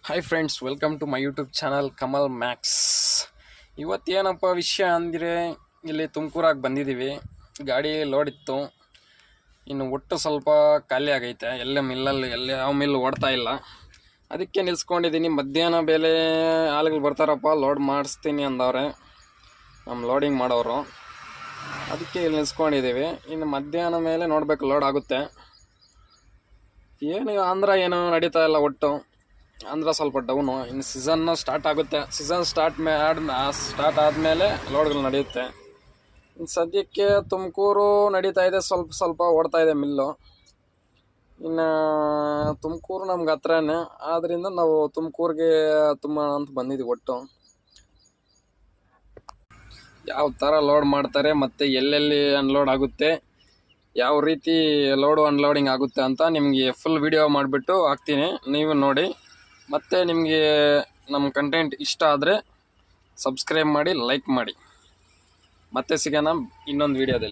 Hi friends, welcome to my YouTube channel Kamal Max. ಇವತ್ತೇನಪ್ಪ ವಿಷಯ ಅಂದರೆ, ಇಲ್ಲಿ ತುಮಕೂರಾಗಿ ಬಂದಿದ್ದೀವಿ. ಗಾಡಿ ಲೋಡ್ ಇತ್ತು, ಇನ್ನು ಒಟ್ಟು ಸ್ವಲ್ಪ ಖಾಲಿ ಆಗೈತೆ. ಎಲ್ಲೇ ಯಾವ ಮಿಲ್ ಓಡ್ತಾ ಇಲ್ಲ, ಅದಕ್ಕೆ ನಿಲ್ಸ್ಕೊಂಡಿದ್ದೀನಿ. ಮಧ್ಯಾಹ್ನ ಬೇಲೆ ಆಳುಗಳು ಬರ್ತಾರಪ್ಪ, ಲೋಡ್ ಮಾಡಿಸ್ತೀನಿ ಅಂದವ್ರೆ ನಮ್ಮ ಲೋಡಿಂಗ್ ಮಾಡೋರು. ಅದಕ್ಕೆ ಇಲ್ಲಿ ನಿಲ್ಸ್ಕೊಂಡಿದ್ದೀವಿ. ಇನ್ನು ಮಧ್ಯಾಹ್ನ ಮೇಲೆ ನೋಡಬೇಕು ಲೋಡ್ ಆಗುತ್ತೆ. ಏನು ನಡೀತಾ ಇಲ್ಲ. ಒಟ್ಟು ಆಂಧ್ರ ಸ್ವಲ್ಪ ಡೌನು. ಇನ್ನು ಸೀಸನ್ನು ಸ್ಟಾರ್ಟ್ ಆಗುತ್ತೆ. ಸೀಸನ್ ಸ್ಟಾರ್ಟ್ ಆದಮೇಲೆ ಲೋಡ್ಗಳು ನಡೆಯುತ್ತೆ. ಇನ್ನು ಸದ್ಯಕ್ಕೆ ತುಮಕೂರು ನಡೀತಾ ಇದೆ, ಸ್ವಲ್ಪ ಓಡ್ತಾ ಇದೆ ಮಿಲ್ಲು. ಇನ್ನು ತುಮಕೂರು ನಮ್ಗೆ ಹತ್ರನೇ, ಆದ್ದರಿಂದ ನಾವು ತುಮಕೂರಿಗೆ ತುಂಬ ಅಂತ ಬಂದಿದ್ದೀವಿ. ಒಟ್ಟು ಯಾವ ಥರ ಲೋಡ್ ಮಾಡ್ತಾರೆ ಮತ್ತು ಎಲ್ಲೆಲ್ಲಿ ಅನ್ಲೋಡ್ ಆಗುತ್ತೆ, ಯಾವ ರೀತಿ ಲೋಡು ಅನ್ಲೋಡಿಂಗ್ ಆಗುತ್ತೆ ಅಂತ ನಿಮಗೆ ಫುಲ್ ವಿಡಿಯೋ ಮಾಡಿಬಿಟ್ಟು ಹಾಕ್ತೀನಿ, ನೀವು ನೋಡಿ. ಮತ್ತು ನಿಮಗೆ ನಮ್ಮ ಕಂಟೆಂಟ್ ಇಷ್ಟ ಆದರೆ ಸಬ್ಸ್ಕ್ರೈಬ್ ಮಾಡಿ, ಲೈಕ್ ಮಾಡಿ. ಮತ್ತೆ ಸಿಗೋಣ ಇನ್ನೊಂದು ವಿಡಿಯೋದಲ್ಲಿ.